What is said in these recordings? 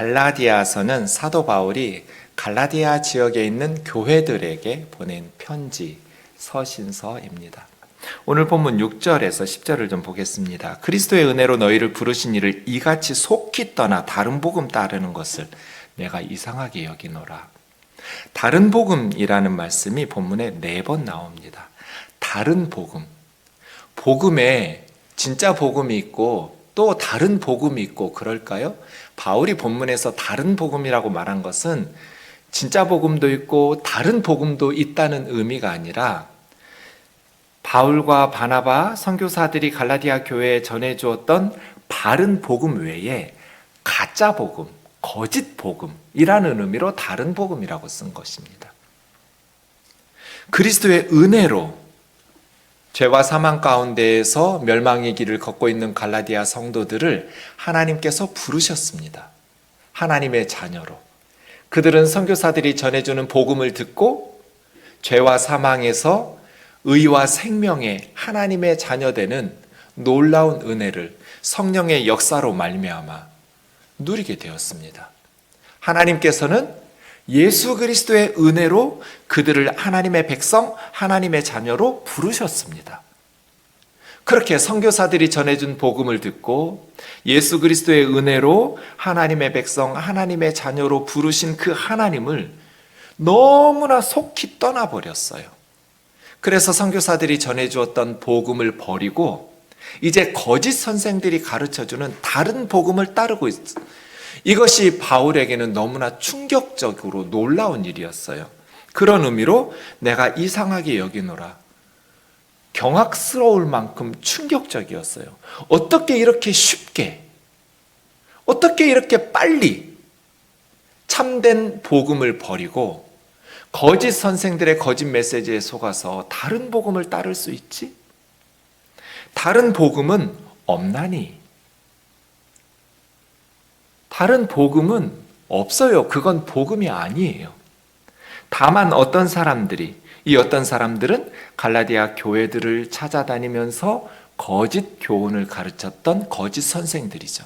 갈라디아서는 사도 바울이 갈라디아 지역에 있는 교회들에게 보낸 편지, 서신서입니다. 오늘 본문 6절에서 10절을 좀 보겠습니다. 그리스도의 은혜로 너희를 부르신 이를 이같이 속히 떠나 다른 복음 따르는 것을 내가 이상하게 여기노라. 다른 복음이라는 말씀이 본문에 4번 나옵니다. 다른 복음. 복음에 진짜 복음이 있고 또 다른 복음이 있고 그럴까요? 바울이 본문에서 다른 복음이라고 말한 것은 진짜 복음도 있고 다른 복음도 있다는 의미가 아니라 바울과 바나바 선교사들이 갈라디아 교회에 전해주었던 바른 복음 외에 가짜 복음, 거짓 복음이라는 의미로 다른 복음이라고 쓴 것입니다. 그리스도의 은혜로 죄와 사망 가운데에서 멸망의 길을 걷고 있는 갈라디아 성도들을 하나님께서 부르셨습니다. 하나님의 자녀로. 그들은 선교사들이 전해주는 복음을 듣고 죄와 사망에서 의와 생명의 하나님의 자녀되는 놀라운 은혜를 성령의 역사로 말미암아 누리게 되었습니다. 하나님께서는 예수 그리스도의 은혜로 그들을 하나님의 백성, 하나님의 자녀로 부르셨습니다. 그렇게 선교사들이 전해준 복음을 듣고 예수 그리스도의 은혜로 하나님의 백성, 하나님의 자녀로 부르신 그 하나님을 너무나 속히 떠나버렸어요. 그래서 선교사들이 전해주었던 복음을 버리고 이제 거짓 선생들이 가르쳐주는 다른 복음을 따르고 있어요. 이것이 바울에게는 너무나 충격적으로 놀라운 일이었어요. 그런 의미로 내가 이상하게 여기노라. 경악스러울 만큼 충격적이었어요. 어떻게 이렇게 쉽게, 어떻게 이렇게 빨리 참된 복음을 버리고 거짓 선생들의 거짓 메시지에 속아서 다른 복음을 따를 수 있지? 다른 복음은 없나니? 다른 복음은 없어요. 그건 복음이 아니에요. 다만 어떤 사람들은 갈라디아 교회들을 찾아다니면서 거짓 교훈을 가르쳤던 거짓 선생들이죠.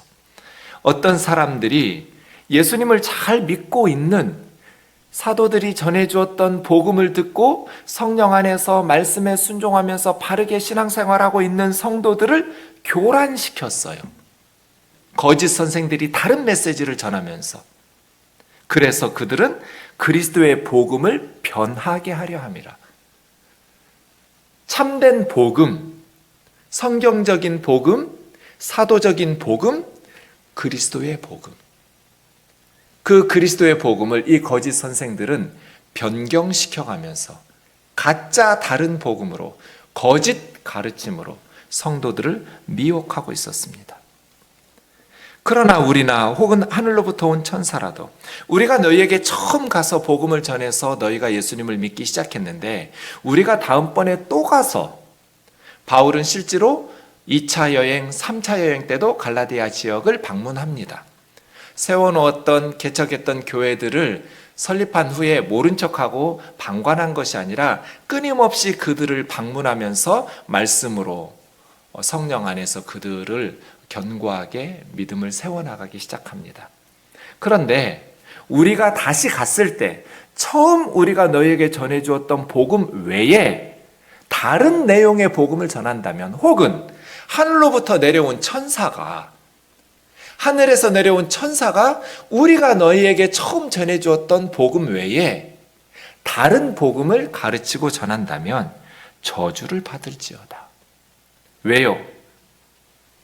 어떤 사람들이 예수님을 잘 믿고 있는 사도들이 전해주었던 복음을 듣고 성령 안에서 말씀에 순종하면서 바르게 신앙생활하고 있는 성도들을 교란시켰어요. 거짓 선생들이 다른 메시지를 전하면서. 그래서 그들은 그리스도의 복음을 변하게 하려 함이라. 참된 복음, 성경적인 복음, 사도적인 복음, 그리스도의 복음. 그 그리스도의 복음을 이 거짓 선생들은 변경시켜가면서 가짜 다른 복음으로, 거짓 가르침으로 성도들을 미혹하고 있었습니다. 그러나 우리나 혹은 하늘로부터 온 천사라도 우리가 너희에게 처음 가서 복음을 전해서 너희가 예수님을 믿기 시작했는데 우리가 다음번에 또 가서 바울은 실제로 2차 여행, 3차 여행 때도 갈라디아 지역을 방문합니다. 세워놓았던 개척했던 교회들을 설립한 후에 모른 척하고 방관한 것이 아니라 끊임없이 그들을 방문하면서 말씀으로 성령 안에서 그들을 견고하게 믿음을 세워나가기 시작합니다. 그런데 우리가 다시 갔을 때 처음 우리가 너희에게 전해주었던 복음 외에 다른 내용의 복음을 전한다면 혹은 하늘로부터 내려온 천사가 하늘에서 내려온 천사가 우리가 너희에게 처음 전해주었던 복음 외에 다른 복음을 가르치고 전한다면 저주를 받을지어다. 왜요?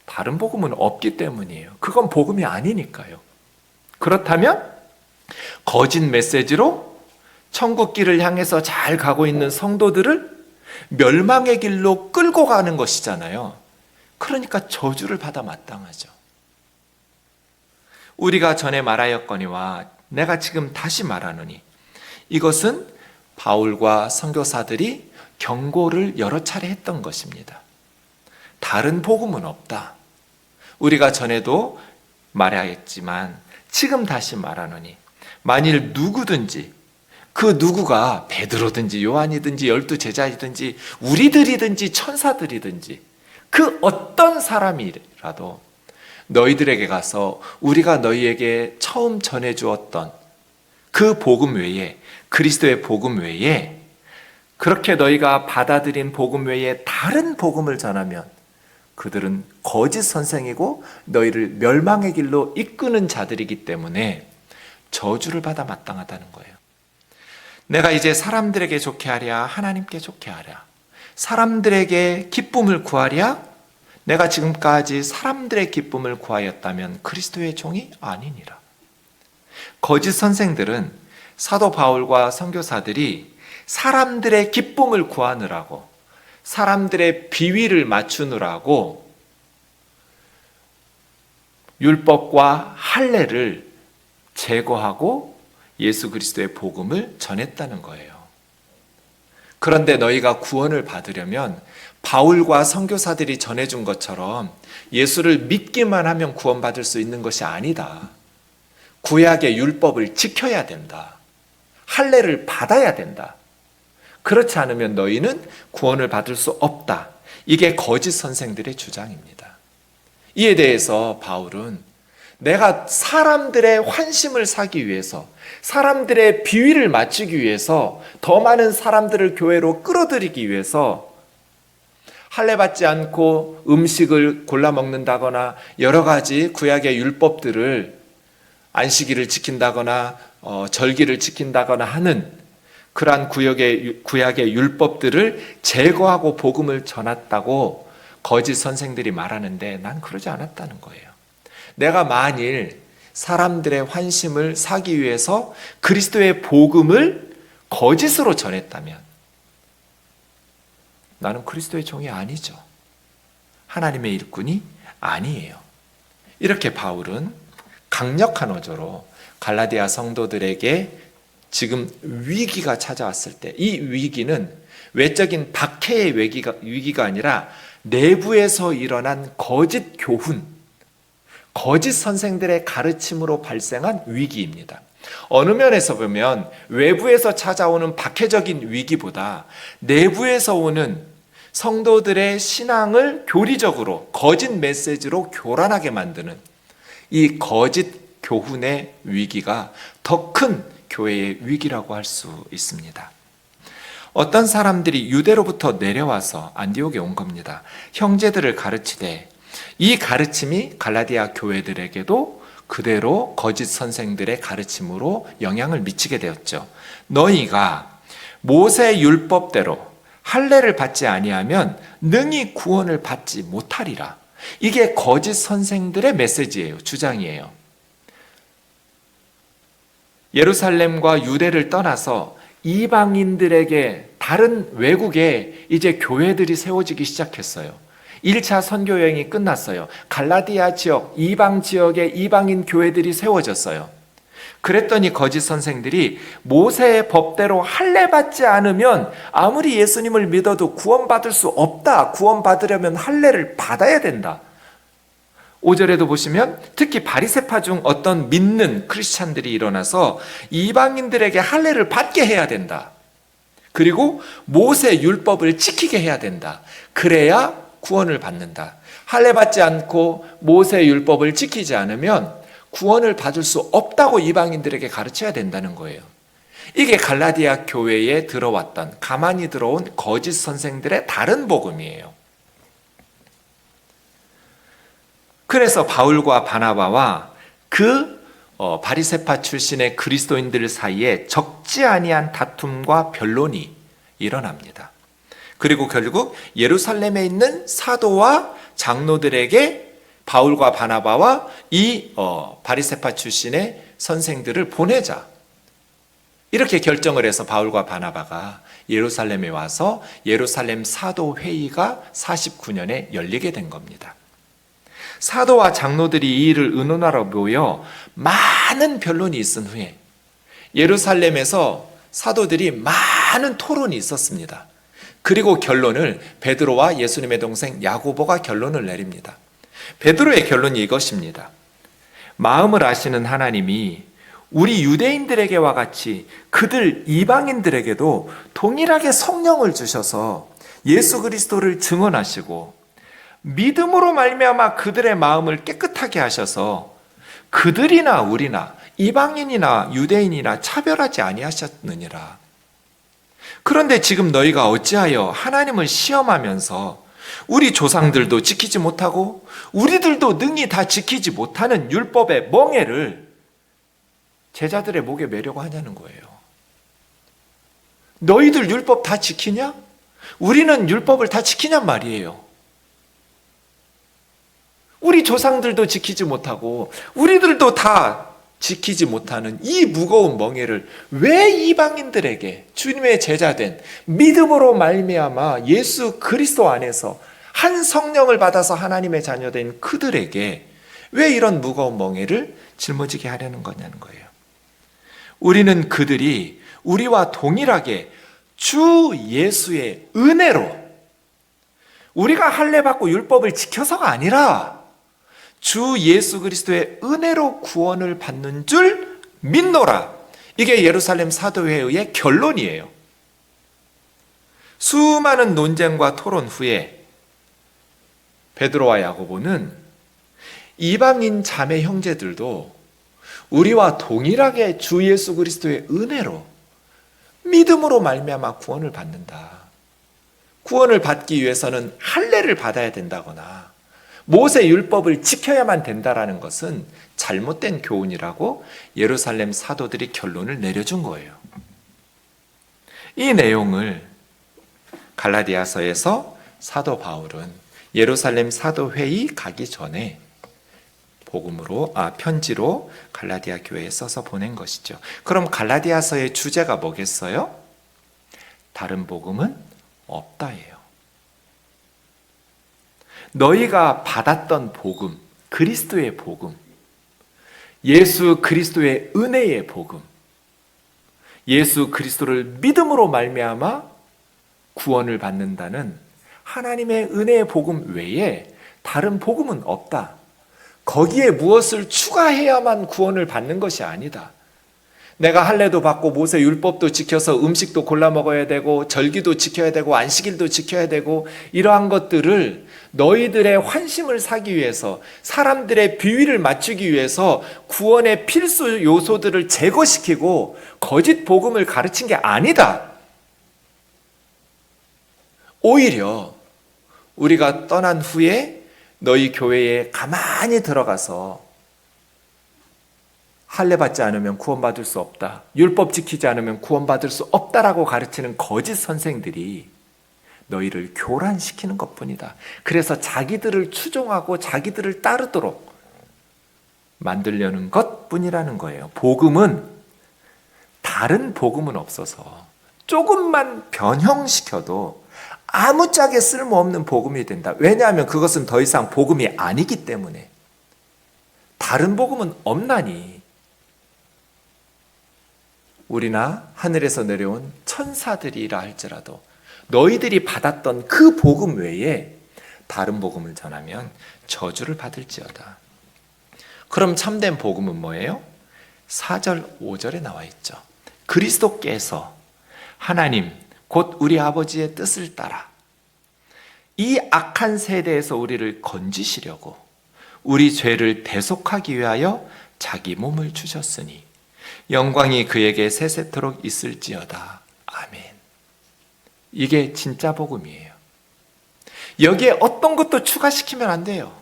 다른 복음은 없기 때문이에요. 그건 복음이 아니니까요. 그렇다면 거짓 메시지로 천국 길을 향해서 잘 가고 있는 성도들을 멸망의 길로 끌고 가는 것이잖아요. 그러니까 저주를 받아 마땅하죠. 우리가 전에 말하였거니와 내가 지금 다시 말하노니 이것은 바울과 선교사들이 경고를 여러 차례 했던 것입니다. 다른 복음은 없다. 우리가 전에도 말하였지만 지금 다시 말하노니 만일 누구든지 그 누구가 베드로든지 요한이든지 12 제자이든지 우리들이든지 천사들이든지 그 어떤 사람이라도 너희들에게 가서 우리가 너희에게 처음 전해주었던 그 복음 외에, 그리스도의 복음 외에, 그렇게 너희가 받아들인 복음 외에 다른 복음을 전하면 그들은 거짓 선생이고 너희를 멸망의 길로 이끄는 자들이기 때문에 저주를 받아 마땅하다는 거예요. 내가 이제 사람들에게 좋게 하랴, 하나님께 좋게 하랴, 사람들에게 기쁨을 구하랴, 내가 지금까지 사람들의 기쁨을 구하였다면 그리스도의 종이 아니니라. 거짓 선생들은 사도 바울과 선교사들이 사람들의 기쁨을 구하느라고, 사람들의 비위를 맞추느라고 율법과 할례를 제거하고 예수 그리스도의 복음을 전했다는 거예요. 그런데 너희가 구원을 받으려면 바울과 선교사들이 전해준 것처럼 예수를 믿기만 하면 구원받을 수 있는 것이 아니다. 구약의 율법을 지켜야 된다. 할례를 받아야 된다. 그렇지 않으면 너희는 구원을 받을 수 없다. 이게 거짓 선생들의 주장입니다. 이에 대해서 바울은 내가 사람들의 환심을 사기 위해서, 사람들의 비위를 맞추기 위해서, 더 많은 사람들을 교회로 끌어들이기 위해서 할례 받지 않고 음식을 골라 먹는다거나 여러 가지 구약의 율법들을, 안식일을 지킨다거나 절기를 지킨다거나 하는 그러한 구약의 율법들을 제거하고 복음을 전했다고 거짓 선생들이 말하는데 난 그러지 않았다는 거예요. 내가 만일 사람들의 환심을 사기 위해서 그리스도의 복음을 거짓으로 전했다면 나는 그리스도의 종이 아니죠. 하나님의 일꾼이 아니에요. 이렇게 바울은 강력한 어조로 갈라디아 성도들에게 지금 위기가 찾아왔을 때, 이 위기는 외적인 박해의 위기가 아니라 내부에서 일어난 거짓 교훈, 거짓 선생들의 가르침으로 발생한 위기입니다. 어느 면에서 보면 외부에서 찾아오는 박해적인 위기보다 내부에서 오는 성도들의 신앙을 교리적으로 거짓 메시지로 교란하게 만드는 이 거짓 교훈의 위기가 더 큰 교회의 위기라고 할 수 있습니다. 어떤 사람들이 유대로부터 내려와서 안디옥에 온 겁니다. 형제들을 가르치되 이 가르침이 갈라디아 교회들에게도 그대로 거짓 선생들의 가르침으로 영향을 미치게 되었죠. 너희가 모세 율법대로 할례를 받지 아니하면 능히 구원을 받지 못하리라. 이게 거짓 선생들의 메시지예요. 주장이에요. 예루살렘과 유대를 떠나서 이방인들에게, 다른 외국에 이제 교회들이 세워지기 시작했어요. 1차 선교 여행이 끝났어요. 갈라디아 지역, 이방 지역에 이방인 교회들이 세워졌어요. 그랬더니 거짓 선생들이 모세의 법대로 할례 받지 않으면 아무리 예수님을 믿어도 구원받을 수 없다. 구원받으려면 할례를 받아야 된다. 5절에도 보시면 특히 바리새파 중 어떤 믿는 크리스찬들이 일어나서 이방인들에게 할례를 받게 해야 된다. 그리고 모세 율법을 지키게 해야 된다. 그래야 구원을 받는다. 할례 받지 않고 모세 율법을 지키지 않으면 구원을 받을 수 없다고 이방인들에게 가르쳐야 된다는 거예요. 이게 갈라디아 교회에 들어왔던, 가만히 들어온 거짓 선생들의 다른 복음이에요. 그래서 바울과 바나바와 그 바리새파 출신의 그리스도인들 사이에 적지 아니한 다툼과 변론이 일어납니다. 그리고 결국 예루살렘에 있는 사도와 장로들에게 바울과 바나바와 이 바리새파 출신의 선생들을 보내자, 이렇게 결정을 해서 바울과 바나바가 예루살렘에 와서 예루살렘 사도회의가 49년에 열리게 된 겁니다. 사도와 장로들이 이 일을 의논하러 모여 많은 변론이 있은 후에 예루살렘에서 사도들이 많은 토론이 있었습니다. 그리고 결론을 베드로와 예수님의 동생 야고보가 결론을 내립니다. 베드로의 결론이 이것입니다. 마음을 아시는 하나님이 우리 유대인들에게와 같이 그들 이방인들에게도 동일하게 성령을 주셔서 예수 그리스도를 증언하시고 믿음으로 말미암아 그들의 마음을 깨끗하게 하셔서 그들이나 우리나 이방인이나 유대인이나 차별하지 아니하셨느니라. 그런데 지금 너희가 어찌하여 하나님을 시험하면서 우리 조상들도 지키지 못하고 우리들도 능히 다 지키지 못하는 율법의 멍에를 제자들의 목에 매려고 하냐는 거예요. 너희들 율법 다 지키냐? 우리는 율법을 다 지키냔 말이에요. 우리 조상들도 지키지 못하고 우리들도 다 지키지 못하는 이 무거운 멍에를 왜 이방인들에게 주님의 제자된 믿음으로 말미암아 예수 그리스도 안에서 한 성령을 받아서 하나님의 자녀된 그들에게 왜 이런 무거운 멍에를 짊어지게 하려는 거냐는 거예요. 우리는 그들이 우리와 동일하게 주 예수의 은혜로, 우리가 할례받고 율법을 지켜서가 아니라 주 예수 그리스도의 은혜로 구원을 받는 줄 믿노라. 이게 예루살렘 사도회의 결론이에요. 수많은 논쟁과 토론 후에 베드로와 야고보는 이방인 자매 형제들도 우리와 동일하게 주 예수 그리스도의 은혜로 믿음으로 말미암아 구원을 받는다. 구원을 받기 위해서는 할례를 받아야 된다거나 모세 율법을 지켜야만 된다라는 것은 잘못된 교훈이라고 예루살렘 사도들이 결론을 내려준 거예요. 이 내용을 갈라디아서에서 사도 바울은 예루살렘 사도회의 가기 전에 편지로 갈라디아 교회에 써서 보낸 것이죠. 그럼 갈라디아서의 주제가 뭐겠어요? 다른 복음은 없다예요. 너희가 받았던 복음, 그리스도의 복음, 예수 그리스도의 은혜의 복음, 예수 그리스도를 믿음으로 말미암아 구원을 받는다는 하나님의 은혜의 복음 외에 다른 복음은 없다. 거기에 무엇을 추가해야만 구원을 받는 것이 아니다. 내가 할례도 받고 모세 율법도 지켜서 음식도 골라 먹어야 되고 절기도 지켜야 되고 안식일도 지켜야 되고 이러한 것들을 너희들의 환심을 사기 위해서, 사람들의 비위를 맞추기 위해서 구원의 필수 요소들을 제거시키고 거짓 복음을 가르친 게 아니다. 오히려 우리가 떠난 후에 너희 교회에 가만히 들어가서 할례 받지 않으면 구원받을 수 없다, 율법 지키지 않으면 구원받을 수 없다라고 가르치는 거짓 선생들이 너희를 교란시키는 것뿐이다. 그래서 자기들을 추종하고 자기들을 따르도록 만들려는 것뿐이라는 거예요. 복음은, 다른 복음은 없어서 조금만 변형시켜도 아무짝에 쓸모없는 복음이 된다. 왜냐하면 그것은 더 이상 복음이 아니기 때문에. 다른 복음은 없나니 우리나 하늘에서 내려온 천사들이라 할지라도 너희들이 받았던 그 복음 외에 다른 복음을 전하면 저주를 받을지어다. 그럼 참된 복음은 뭐예요? 4절 5절에 나와 있죠. 그리스도께서 하나님 곧 우리 아버지의 뜻을 따라 이 악한 세대에서 우리를 건지시려고 우리 죄를 대속하기 위하여 자기 몸을 주셨으니 영광이 그에게 세세토록 있을지어다. 아멘. 이게 진짜 복음이에요. 여기에 어떤 것도 추가시키면 안 돼요.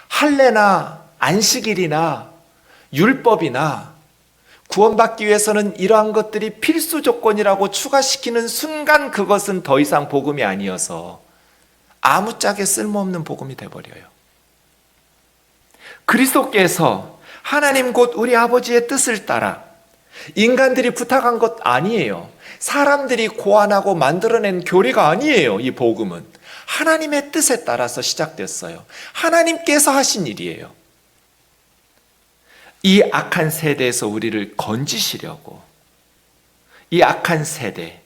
할례나 안식일이나 율법이나 구원받기 위해서는 이러한 것들이 필수 조건이라고 추가시키는 순간 그것은 더 이상 복음이 아니어서 아무짝에 쓸모없는 복음이 되어버려요. 그리스도께서 하나님 곧 우리 아버지의 뜻을 따라, 인간들이 부탁한 것 아니에요. 사람들이 고안하고 만들어낸 교리가 아니에요. 이 복음은 하나님의 뜻에 따라서 시작됐어요. 하나님께서 하신 일이에요. 이 악한 세대에서 우리를 건지시려고, 이 악한 세대,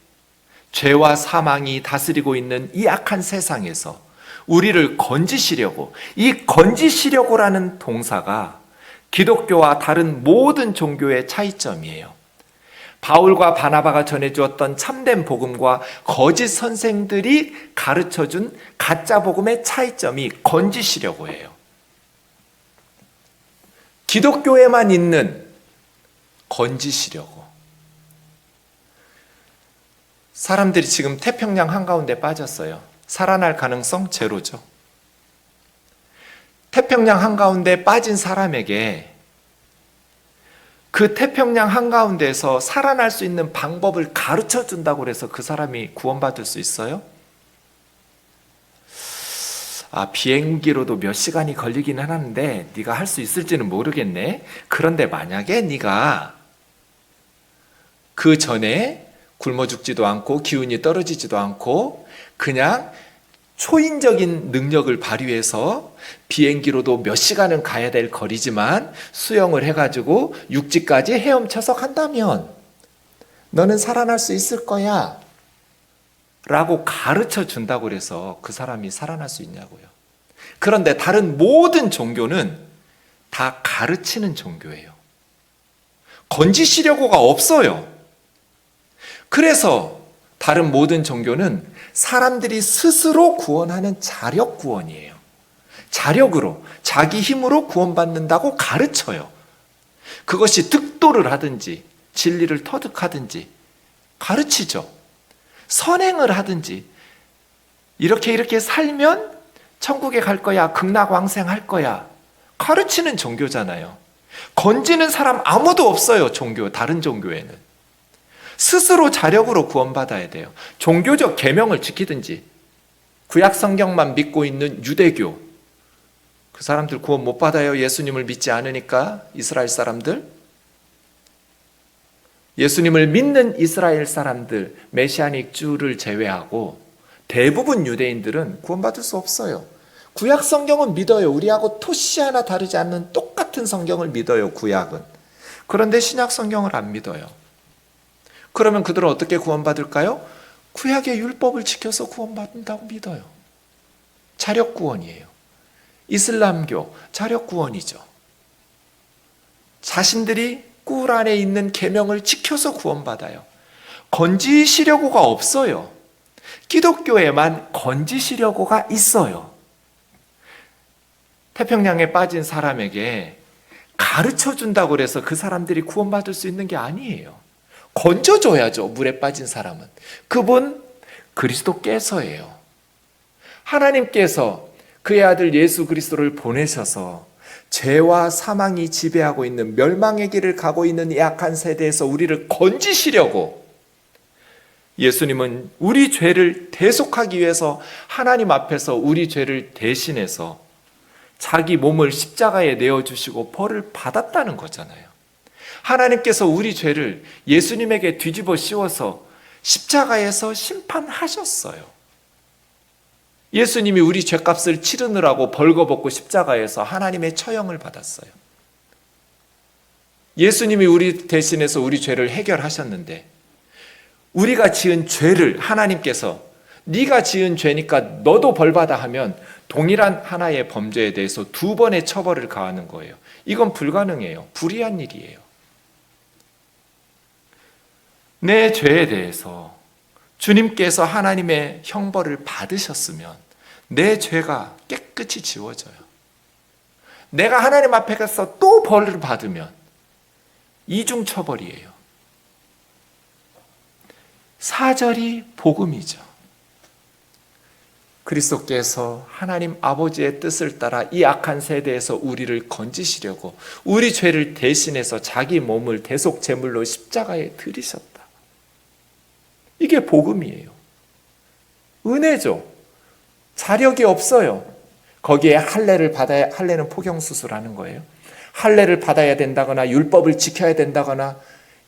죄와 사망이 다스리고 있는 이 악한 세상에서 우리를 건지시려고, 이 건지시려고라는 동사가 기독교와 다른 모든 종교의 차이점이에요. 바울과 바나바가 전해주었던 참된 복음과 거짓 선생들이 가르쳐준 가짜 복음의 차이점이 건지시려고 해요. 기독교에만 있는 건지시려고. 사람들이 지금 태평양 한가운데 빠졌어요. 살아날 가능성 제로죠. 태평양 한가운데 빠진 사람에게 그 태평양 한가운데에서 살아날 수 있는 방법을 가르쳐 준다고 해서 그 사람이 구원받을 수 있어요? 비행기로도 몇 시간이 걸리기는 하는데 네가 할 수 있을지는 모르겠네. 그런데 만약에 네가 그 전에 굶어 죽지도 않고 기운이 떨어지지도 않고 그냥 초인적인 능력을 발휘해서 비행기로도 몇 시간은 가야 될 거리지만 수영을 해가지고 육지까지 헤엄쳐서 간다면 너는 살아날 수 있을 거야 라고 가르쳐 준다고 해서 그 사람이 살아날 수 있냐고요. 그런데 다른 모든 종교는 다 가르치는 종교예요. 건지시려고가 없어요. 그래서 다른 모든 종교는 사람들이 스스로 구원하는 자력 구원이에요. 자력으로, 자기 힘으로 구원받는다고 가르쳐요. 그것이 득도를 하든지 진리를 터득하든지 가르치죠. 선행을 하든지 이렇게 살면 천국에 갈 거야, 극락왕생할 거야 가르치는 종교잖아요. 건지는 사람 아무도 없어요. 다른 종교에는. 스스로 자력으로 구원받아야 돼요. 종교적 계명을 지키든지 구약 성경만 믿고 있는 유대교 그 사람들 구원 못 받아요. 예수님을 믿지 않으니까. 이스라엘 사람들, 예수님을 믿는 이스라엘 사람들, 메시아닉 주를 제외하고 대부분 유대인들은 구원받을 수 없어요. 구약 성경은 믿어요. 우리하고 토시 하나 다르지 않는 똑같은 성경을 믿어요. 구약은. 그런데 신약 성경을 안 믿어요. 그러면 그들은 어떻게 구원받을까요? 구약의 율법을 지켜서 구원받는다고 믿어요. 자력 구원이에요. 이슬람교 자력 구원이죠. 자신들이 꿀 안에 있는 계명을 지켜서 구원받아요. 건지시려고가 없어요. 기독교에만 건지시려고가 있어요. 태평양에 빠진 사람에게 가르쳐 준다고 해서 그 사람들이 구원받을 수 있는 게 아니에요. 건져줘야죠. 물에 빠진 사람은. 그분 그리스도께서예요. 하나님께서 그의 아들 예수 그리스도를 보내셔서 죄와 사망이 지배하고 있는 멸망의 길을 가고 있는 이 악한 세대에서 우리를 건지시려고 예수님은 우리 죄를 대속하기 위해서 하나님 앞에서 우리 죄를 대신해서 자기 몸을 십자가에 내어주시고 벌을 받았다는 거잖아요. 하나님께서 우리 죄를 예수님에게 뒤집어 씌워서 십자가에서 심판하셨어요. 예수님이 우리 죄값을 치르느라고 벌거벗고 십자가에서 하나님의 처형을 받았어요. 예수님이 우리 대신해서 우리 죄를 해결하셨는데 우리가 지은 죄를 하나님께서 네가 지은 죄니까 너도 벌받아 하면 동일한 하나의 범죄에 대해서 두 번의 처벌을 가하는 거예요. 이건 불가능해요. 불의한 일이에요. 내 죄에 대해서 주님께서 하나님의 형벌을 받으셨으면 내 죄가 깨끗이 지워져요. 내가 하나님 앞에 가서 또 벌을 받으면 이중처벌이에요. 사절이 복음이죠. 그리스도께서 하나님 아버지의 뜻을 따라 이 악한 세대에서 우리를 건지시려고 우리 죄를 대신해서 자기 몸을 대속 제물로 십자가에 들이셨다. 이게 복음이에요. 은혜죠. 자력이 없어요. 거기에 할례는 포경수술하는 거예요. 할례를 받아야 된다거나 율법을 지켜야 된다거나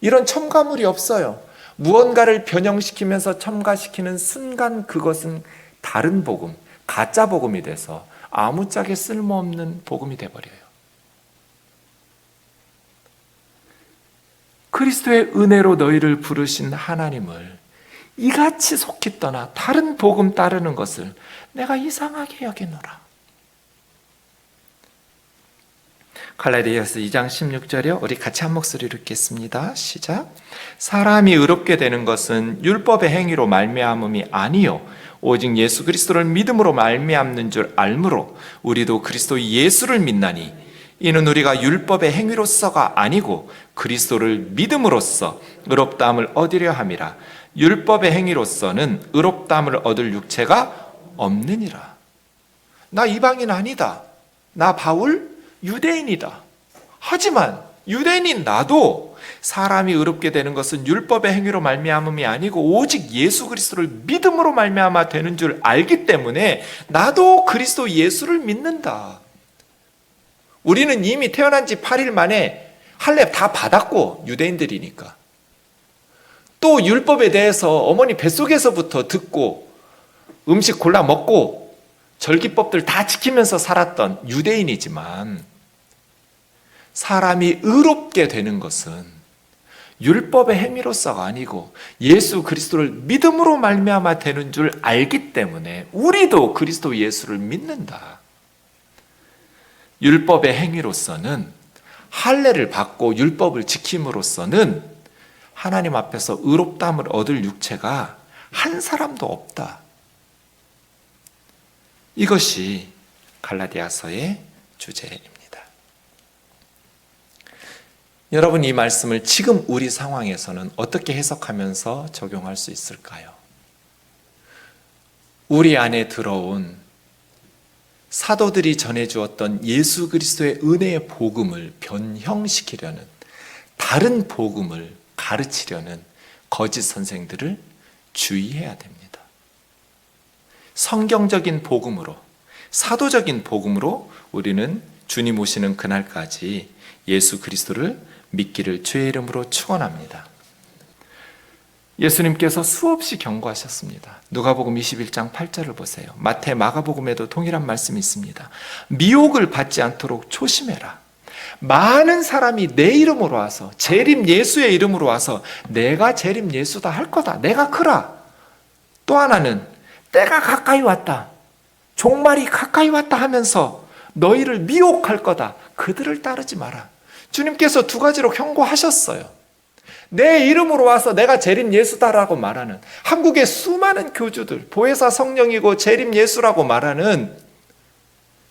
이런 첨가물이 없어요. 무언가를 변형시키면서 첨가시키는 순간 그것은 다른 복음, 가짜 복음이 돼서 아무짝에 쓸모없는 복음이 돼버려요. 그리스도의 은혜로 너희를 부르신 하나님을 이같이 속히 떠나 다른 복음 따르는 것을 내가 이상하게 여기노라. 갈라디아서 2장 16절이요. 우리 같이 한 목소리로 읽겠습니다. 시작. 사람이 의롭게 되는 것은 율법의 행위로 말미암음이 아니요 오직 예수 그리스도를 믿음으로 말미암는 줄 알므로 우리도 그리스도 예수를 믿나니 이는 우리가 율법의 행위로서가 아니고 그리스도를 믿음으로써 의롭다함을 얻으려 함이라. 율법의 행위로서는 의롭다함을 얻을 육체가 없느니라. 나 이방인 아니다. 나 바울 유대인이다. 하지만 유대인인 나도 사람이 의롭게 되는 것은 율법의 행위로 말미암음이 아니고 오직 예수 그리스도를 믿음으로 말미암아 되는 줄 알기 때문에 나도 그리스도 예수를 믿는다. 우리는 이미 태어난 지 8일 만에 할례 다 받았고 유대인들이니까. 또 율법에 대해서 어머니 뱃속에서부터 듣고 음식 골라 먹고 절기법들 다 지키면서 살았던 유대인이지만 사람이 의롭게 되는 것은 율법의 행위로서가 아니고 예수 그리스도를 믿음으로 말미암아 되는 줄 알기 때문에 우리도 그리스도 예수를 믿는다. 율법의 행위로서는 할례를 받고 율법을 지킴으로써는 하나님 앞에서 의롭다함을 얻을 육체가 한 사람도 없다. 이것이 갈라디아서의 주제입니다. 여러분, 이 말씀을 지금 우리 상황에서는 어떻게 해석하면서 적용할 수 있을까요? 우리 안에 들어온 사도들이 전해주었던 예수 그리스도의 은혜의 복음을 변형시키려는, 다른 복음을 가르치려는 거짓 선생들을 주의해야 됩니다. 성경적인 복음으로, 사도적인 복음으로 우리는 주님 오시는 그날까지 예수 그리스도를 믿기를 주의 이름으로 축원합니다. 예수님께서 수없이 경고하셨습니다. 누가복음 21장 8절을 보세요. 마태, 마가복음에도 동일한 말씀이 있습니다. 미혹을 받지 않도록 조심해라. 많은 사람이 내 이름으로 와서, 재림 예수의 이름으로 와서 내가 재림 예수다 할 거다. 내가 크라. 또 하나는 때가 가까이 왔다. 종말이 가까이 왔다 하면서 너희를 미혹할 거다. 그들을 따르지 마라. 주님께서 두 가지로 경고하셨어요. 내 이름으로 와서 내가 재림 예수다라고 말하는, 한국의 수많은 교주들, 보혜사 성령이고 재림 예수라고 말하는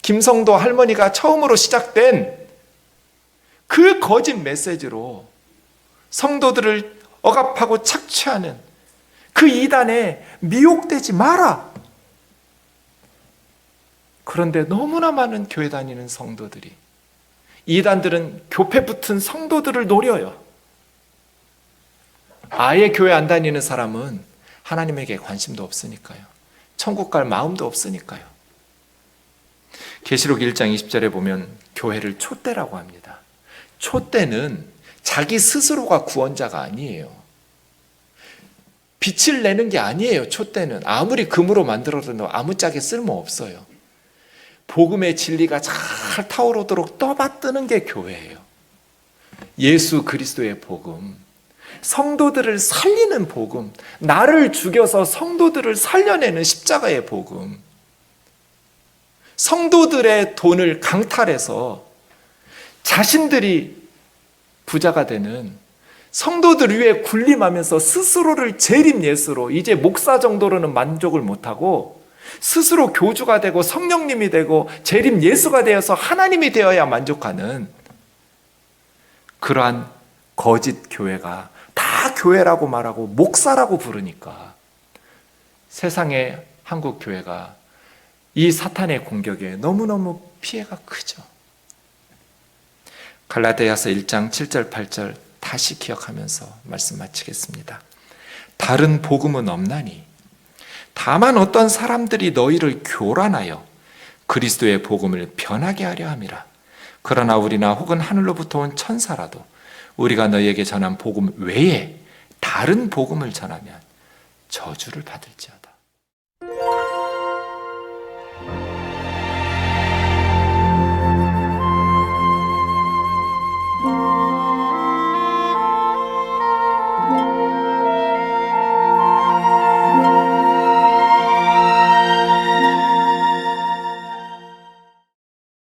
김성도 할머니가 처음으로 시작된 그 거짓 메시지로 성도들을 억압하고 착취하는 그 이단에 미혹되지 마라. 그런데 너무나 많은 교회 다니는 성도들이, 이단들은 교패 붙은 성도들을 노려요. 아예 교회 안 다니는 사람은 하나님에게 관심도 없으니까요. 천국 갈 마음도 없으니까요. 계시록 1장 20절에 보면 교회를 촛대라고 합니다. 촛대는 자기 스스로가 구원자가 아니에요. 빛을 내는 게 아니에요. 촛대는 아무리 금으로 만들어도 아무짝에 쓸모없어요. 복음의 진리가 잘 타오르도록 떠받드는 게 교회예요. 예수 그리스도의 복음, 성도들을 살리는 복음, 나를 죽여서 성도들을 살려내는 십자가의 복음, 성도들의 돈을 강탈해서 자신들이 부자가 되는, 성도들 위에 군림하면서 스스로를 재림 예수로, 이제 목사 정도로는 만족을 못하고 스스로 교주가 되고 성령님이 되고 재림 예수가 되어서 하나님이 되어야 만족하는 그러한 거짓 교회가 다 교회라고 말하고 목사라고 부르니까 세상의 한국 교회가 이 사탄의 공격에 너무너무 피해가 크죠. 갈라디아서 1장 7절 8절 다시 기억하면서 말씀 마치겠습니다. 다른 복음은 없나니 다만 어떤 사람들이 너희를 교란하여 그리스도의 복음을 변하게 하려 함이라. 그러나 우리나 혹은 하늘로부터 온 천사라도 우리가 너희에게 전한 복음 외에 다른 복음을 전하면 저주를 받을지어다.